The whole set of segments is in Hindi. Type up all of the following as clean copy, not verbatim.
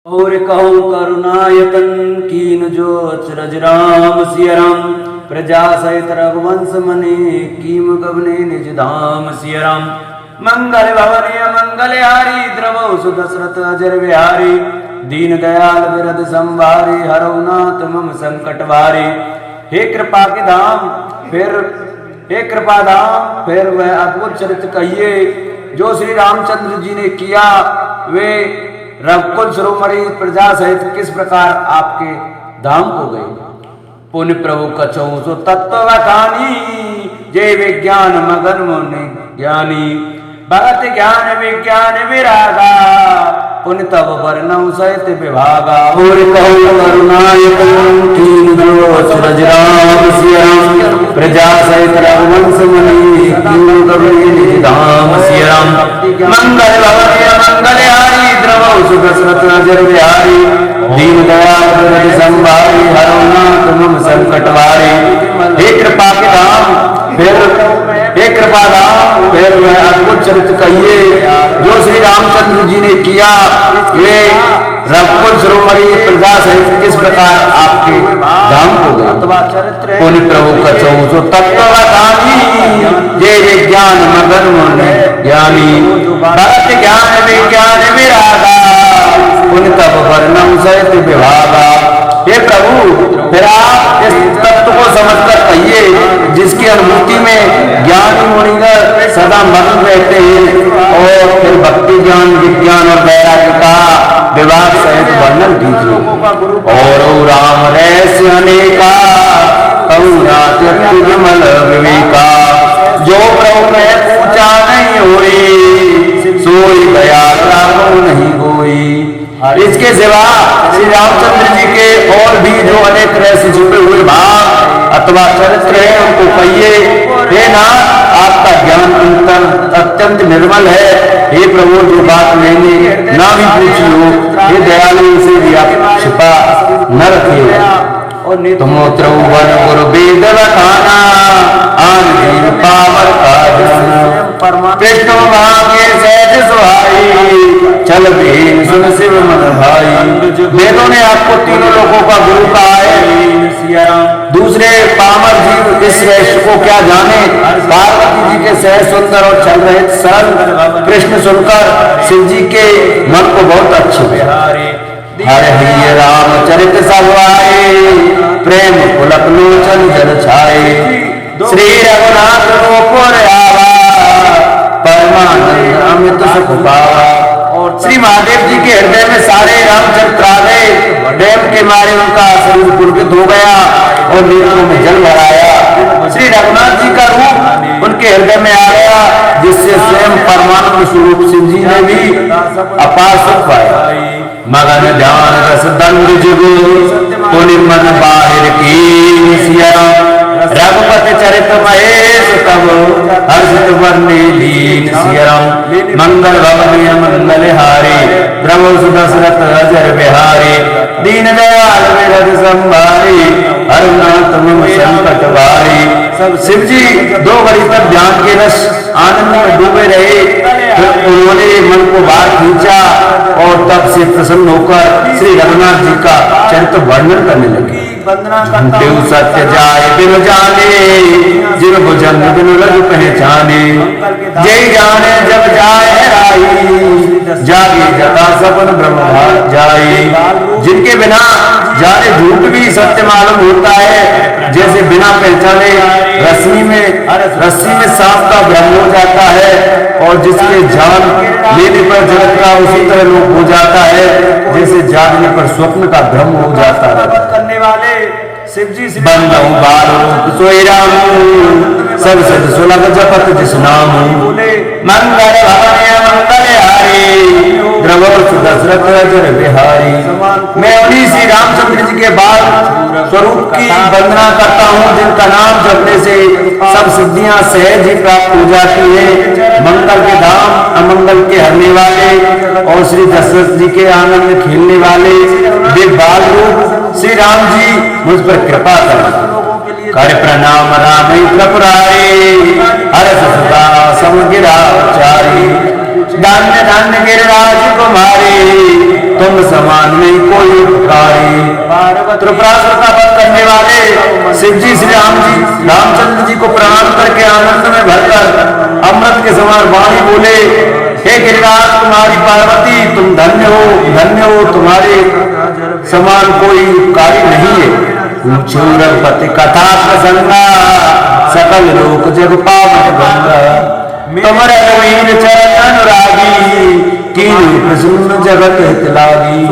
और कहूँ करुणायतन कीन जो अचरज राम सिया राम प्रजा सहित रघुवंश मने कीम गबने निज धाम सिया राम मंगल भवन मंगल हारी द्रवो सुदशरथ अजर बिहारी दीन दयाल विरद संवारी हरौ नाथ मम संकट वारी। हे कृपा के धाम हे कृपा धाम फिर वह अद्भुत चरित्र कहिए जो श्री रामचंद्र जी ने किया। वे रघुकुल शिरोमणि प्रजा सहित किस प्रकार आपके धाम को गए। पुण्य प्रभु कछौ सो तत्व बखानी जय विज्ञान मगन मुनि ज्ञानी भगत ज्ञान विज्ञान विरागा पुण्य तब वर्णव सहित विभागा। और कहु करुणायतन कीन जो अचरज राम सिया राम प्रजा सहित रघुवंश मनि कीम गबने निज धाम सिया राम मंगल भवन मंगल हारी द्रवौ सुदशरथ अजर बिहारी दीन दयाल विरद संवारी हरौ नाथ मम संकट वारी। हे कृपा के धाम फिर वह अद्भुत चरित्र कहिए जो श्री रामचंद्र जी ने किया। वे रघुकुल शिरोमणि प्रजा सहित किस प्रकार आपके धाम को गए। पुण्य प्रभु कछौ सो तत्व बखानी जय विज्ञान मगन मुनि ज्ञानी भगत ज्ञान विज्ञान विरागा पुण्य तब वर्णव सहित विभागा। हे प्रभु फिर आप इस तत्व को समझकर कहिए जिसकी अनुभूति में ज्ञानी मुनिगण सदा मग्न रहते हैं और फिर भक्ति ज्ञान विज्ञान और वैराग्य का विभाग सहित वर्णन कीजिए। और राम रहस्य अनेका करुणा विमल विवेका जो प्रभु में पूछा नहीं होई सोई दयाल रामो नहीं कोई। इसके सिवा श्री रामचंद्र जी के और भी जो अनेक रहस्य छुपे हुए भाव अथवा चरित्र है उनको कहिए। हे नाथ आपका ज्ञान अत्यंत निर्मल है। हे प्रभु जो बात मैंने ना भी पूछी हो हे दयालु इसे भी आप छिपा न रखिए। तुम त्रिभुवन गुरु वेद बखाना आन दीन पावर का जाना कृष्ण भाग्य सहज सुहाई चल भीम सुन शिव मन भाई। वेदों ने आपको तीनों लोगों का गुरु कहा है। दूसरे पामर जीव इस रहस्य को क्या जाने। पार्वती जी के सहज सुंदर और छल रहित सरल कृष्ण सुनकर शिव जी के मन को बहुत अच्छे हुए। हरे रामचरित सब आए प्रेम पुलक लोचन जल छाए श्री रघुनाथ गोपुर आवा परमानंद अमित सुख पावा। श्री महादेव जी के हृदय में सारे रामचरित्र आ गए। प्रेम के मारे उनका शरीर पुलकित हो गया और नेत्रों में जल भराया। श्री रघुनाथ जी का रूप उनके हृदय में आ गया जिससे स्वयं परमानंद स्वरूप शिव जी ने भी अपार सुख पाया। मगन ध्यान रस दंड जुगु पुनि मन बाहिर की सिया रघुपति चरित महेश तब हर्षित वर्णे लीन सिया मंगल भवन मंगल हारी प्रभु सुदशरथ अजर बिहारी दीन दयाल विरद संवारी हरौ नाथ मम संकट वारी। सब शिव जी 2 घड़ी तक ध्यान के रस आनंद में डूबे रहे। फिर उन्होंने मन को बाहर खींचा और तब से प्रसन्न होकर श्री रघुनाथ जी का चरित्र वर्णन करने लगे। देव सत्य जाय बिनु जाने जिन भुजंग बिनु लग पहचाने जय जाने जब जाए राई जागे जता सपन ब्रह्म जाई। जिनके बिना जाने झूठ भी सत्य मालूम होता है जैसे बिना पहचाने रस्सी में सांप का भ्रम हो जाता है और जिसके जान लेने पर जगत का उसी तरह लोप हो जाता है जैसे जागने पर स्वप्न का भ्रम हो जाता है। करने वाले शिव जी बंदौ बारो सोई राम सब सद सुलभ जपत जिस नाम मंगल भवन मंगल हारी द्रवो सुदशरथ अजर बिहारी। मैं उन्हीं श्री रामचंद्र जी के बाद स्वरूप की वंदना करता हूँ जिनका नाम जपने से सब सिद्धियां सहज ही प्राप्त हो जाती है। मंगल के धाम अमंगल के हरने वाले और श्री दशरथ जी के आंगन में खेलने वाले वे बाल रूप श्री राम जी मुझ पर कृपा करें। कर प्रणाम राम प्रपुरारी हर सदा समगिरा चारी धान्य धान्य गिरिराज तुम्हारे, तुम समान नहीं कोई उपकारी। त्रिपुरासुर का वध करने वाले शिव जी श्री राम जी रामचंद्र जी को प्रणाम करके आनंद में भरकर अमृत के समान वाणी बोले, हे गिरिराज कुमारी पार्वती, तुम धन्य हो, तुम्हारे समान कोई उपकारी नहीं है। पति कथा प्रसंगा सकल लोक जग पावन गंगा, तुम्हारे नवीन चरण अनुरागी, कीन प्रसन्न जगत हित लागी।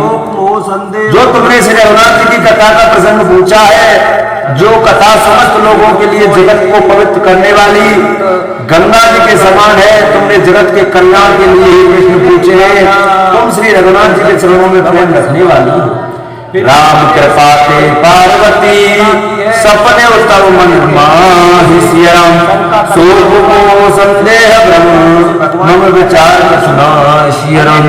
जो तुमने श्री रघुनाथ जी की कथा का प्रसंग पूछा है, जो कथा समस्त लोगों के लिए जगत को पवित्र करने वाली गंगा जी के समान है, तुमने जगत के कल्याण के लिए ही प्रश्न पूछे हैं। तुम श्री रघुनाथ जी के चरणों में प्रेम रखने वाली हो। राम कृपा ते पार्वती, सपने उत्तम मन माहि सियरम, सोप को संदेह ब्रह्म मम विचार सुना सियरम।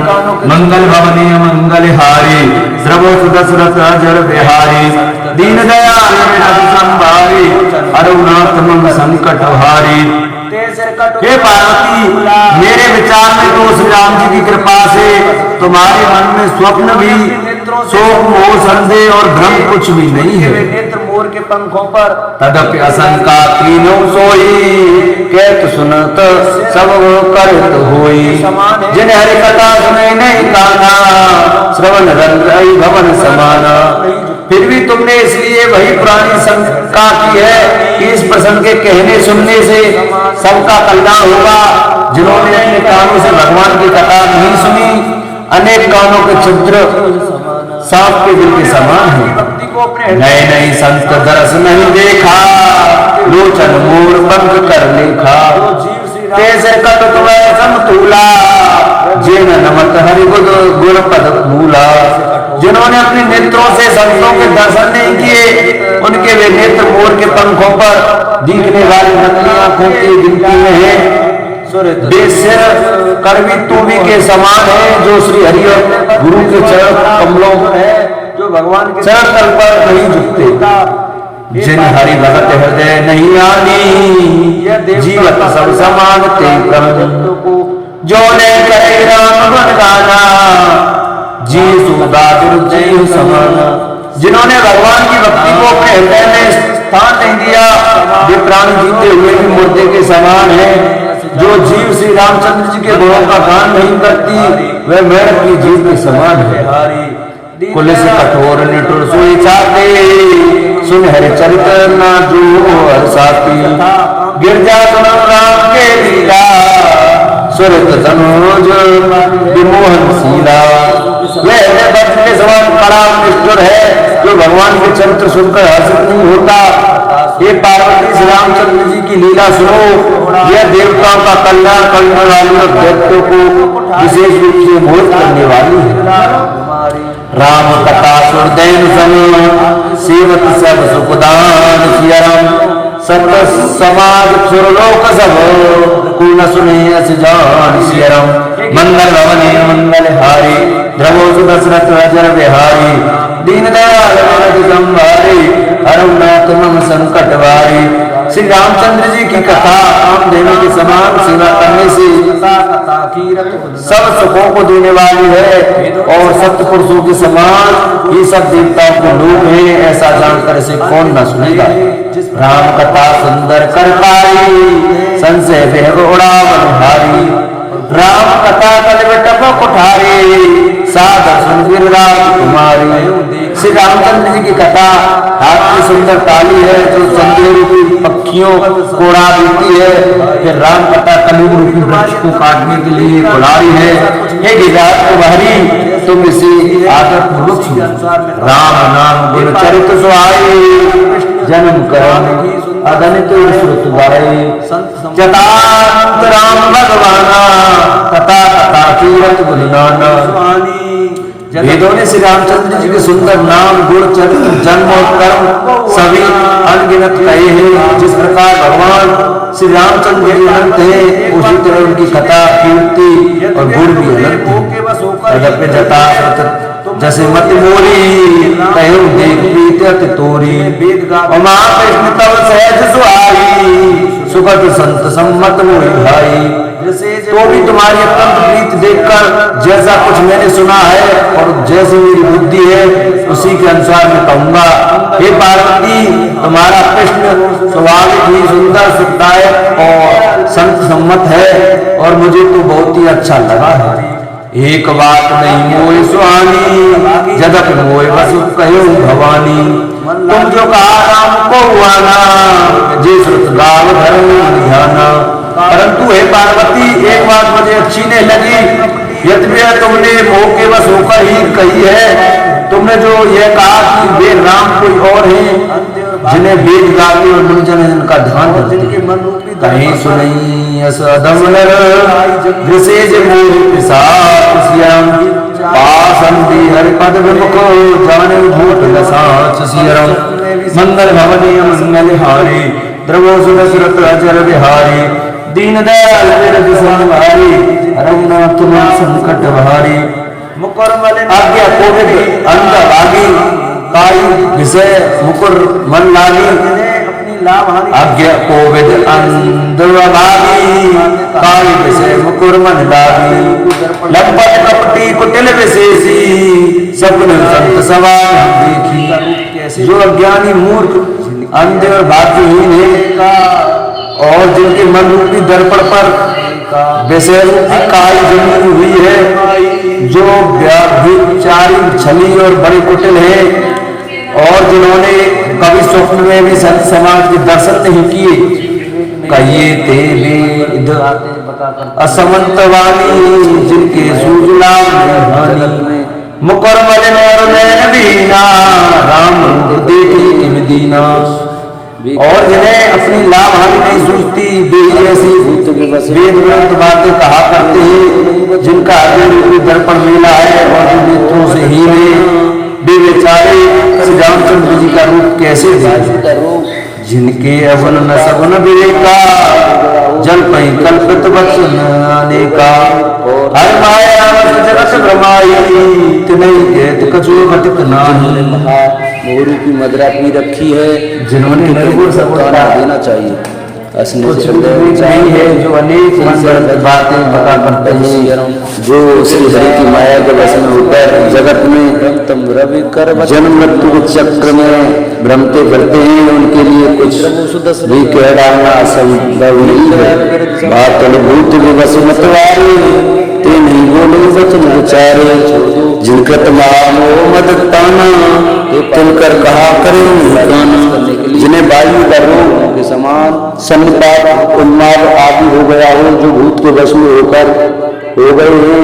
मंगल भवने मंगल हारी, द्रवो सुदशरथ जर बिहारी, दीन दयाल संभारी, अरुणाथ मम संकट हारी। हे पार्वती, मेरे विचार में तो श्री राम जी की कृपा से तुम्हारे मन में स्वप्न भी, शोक मोह संदेह और भ्रम कुछ भी नहीं है। नेत्र मोर के पंखों पर तदपि असंका तीनों सोई, कहत सुनत सब करत होई। जिन हरि कथा सुने नहीं काना, श्रवण रंग भवन समाना। फिर भी तुमने इसलिए वही पुरानी शंका की है कि इस प्रसंग के कहने सुनने से सबका कल्याण होगा। जिन्होंने अपने कानों से भगवान की कथा नहीं सुनी, अनेक कानों के छिद्र सांप के दिल के समान है। नए नए संत दरस नहीं देखा, लोचन मोर पंख कर लेखा। तेज कट तुम्हें समतूला, जिन नमत हरि गुण पद मूला। जिन्होंने अपने नेत्रों से संतों के दर्शन नहीं किए, उनके वे नेत्र मोर के पंखों पर दिखने वाली नकली आंखों की गिनती में है। बेसिर करवी तूवी के समान है, जो श्री हरि और गुरु के चरण कमलों है, जो भगवान के चरण तल पर नहीं झुकते। जिन हरि भगत हृदय नहीं आनी, जीवत सब समान ते ब्रह्म। जो ने करे राम गुण गाना, जी सुदा जय समाना। जिन्होंने भगवान की भक्ति को अपने हृदय में स्थान नहीं दिया, वे प्राण जीते हुए भी मुर्दे के समान है। जो जीव श्री रामचंद्र जी के गुणों का गान नहीं करती, वह मेढक की जीव के समान है। कुल से कठोर निठुर सोई चाहते, सुन हरि चरित ना जो हर्षाती। गिरजा सुनो राम के लीला, सुरत तनोज विमोहन शीला। वह भक्त के समान कड़ा निष्ठुर है, जो भगवान के चरित्र सुनकर हर्षित नहीं होता। ये पार्वती श्री रामचंद्र जी की लीला सुनो, यह देवताओं का कल्याण करने वाली और दैत्यों को विशेष रूप से मोहित करने वाली है। राम कथा सुरदैन सन, सेवत सब सुखदान सियरम। सत समाज सुरलोक सब, कुल सुने अस जान सियरम। मंगल भवने मंगल हारी, द्रवो सुदशरथ अजर बिहारी। दीन दयाल संभारी, अरुणाथ मम संकट वारी। श्री रामचंद्र जी की कथा आम देने के समान सेवा करने से सब सुखों को देने वाली है, और सत्पुरुषों के समान ये सब देवताओं को लोग हैं, ऐसा जानकर इसे कौन न सुनेगा। राम कथा सुंदर कर पाई, संशय बेहोड़ा बनहारी। राम कथा कलवटप कुठारी, सादर सुन गिरिराज कुमारी। श्री रामचंद्र जी की कथा हाथ की सुंदर ताली है, जो संदेह रूपी पक्षियों को उड़ा देती है। फिर राम कथा कलयुग रूपी वृक्ष को काटने के लिए कुल्हाड़ी है। ये गिरिराज कुमारी, तुम इसे आदर पूर्वक सुनो। राम नाम गुण चरित सुहाई, जन्म कर्म अगणित श्रुत गाए। जतांत राम भगवाना, तथा तथा तीरथ गुणगाना। वेदों ने श्री रामचंद्र जी के सुंदर नाम गुण चरित्र जन्म और कर्म सभी अनगिनत कहे हैं। जिस प्रकार भगवान श्री रामचंद्र जी अनंत है, उसी तरह उनकी कथा कीर्ति और गुण भी अनंत है। जता जैसे मत मोरी, कहो देख प्रीत तोरी। उमा कृष्ण तब सहज सुहाई, सुखद संत सम्मत मोहि भाई। तो भी तुम्हारी अत्यंत प्रीति देखकर जैसा कुछ मैंने सुना है और जैसी मेरी बुद्धि है उसी के अनुसार मैं कहूंगा। हे पार्वती, तुम्हारा कृष्ण स्वाभाविक ही सुंदर सुखदायक और संत सम्मत है और मुझे तो बहुत ही अच्छा लगा है। एक बात नहीं मोहि सुहानी, जगत मोहि बसु कहो भवानी। तुम जो कहा राम को आना, जे श्रुत गाव धर्म ध्याना। परंतु हे पार्वती, एक बात मुझे अच्छी नहीं लगी, यद्यपि तुमने मोह के वश होकर ही कही है। तुमने जो यह कहा कि वे राम कोई और हैं जिन्हें वेद गावी और मुनिजन इनका ध्यान रखते, कहीं सुनई अस अधम नर विशेष मोहि पिशाच सियाम। पासंदी हरि पद विमुख जाने भूत न साच सियरम। मंगल भवनीय मंगल हारी, द्रवो सुर सुरत अजर बिहारी। दीन दयाल विरद संहारी, रघुनाथ तुम संकट भारी। मुकुर मलिन आज्ञा कोविद अंध भागी, काई विषय मुकुर मन लागी। अपनी लाभ हानि आज्ञा कोविद अंध भागी, काई विषय मुकुर मन लागी। लंपट कपटी कुटिल विशेषी, सपन संत सवार देखी। जो अज्ञानी मूर्ख अंध और भाग्यहीन है और जिनके मन रूपी दर्पण पर विषय रूपी काई जमी हुई है, जो व्यभिचारी छली और बड़े कुटिल है और जिन्होंने कभी स्वप्न में भी संत समाज के दर्शन नहीं किए, कहिए ते वेद असमंत वाणी, जिनके सूझना हानि। मुकुर मलिन और नयन बीना, राम देखी किम दीना। और जिन्हें अपनी लाभ हानि नहीं सूझती, वे ऐसी वेद विरुद्ध बातें कहा करते हैं, जिनका हृदय रूपी दर्पण मिला है और जो नेत्रों से हीन है, वे बेचारे श्री रामचंद्र जी का रूप कैसे देखें। जिनके अवन न सगुन विवेका, जल पई कल्पित वचन अनेका। हर माया जगत भ्रमाई, तिनहि कहत कछु घटित नाहि। मोरू की मदरा पी रखी है, जिन्होंने निर्गुण ताना देना चाहिए। कुछ नहीं है जो अनेक मंत्र बातें बता करते हैं, जो श्री हरि की माया के वश में होकर जगत में तम रवि कर जन्म मृत्यु के चक्र में भ्रमते फिरते हैं, उनके लिए कुछ भी कह डालना असंभव नहीं है। बात अनुभूत विवश मतवारे, ते नहीं बोले वचन विचारे। जिनकृत मामो मद ताना, तिनकर कहा करे काना। जिन्हें वायु का रोग के समान सन्निपात उन्माद आदि हो गया हो, जो भूत के वश में होकर हो गए हैं।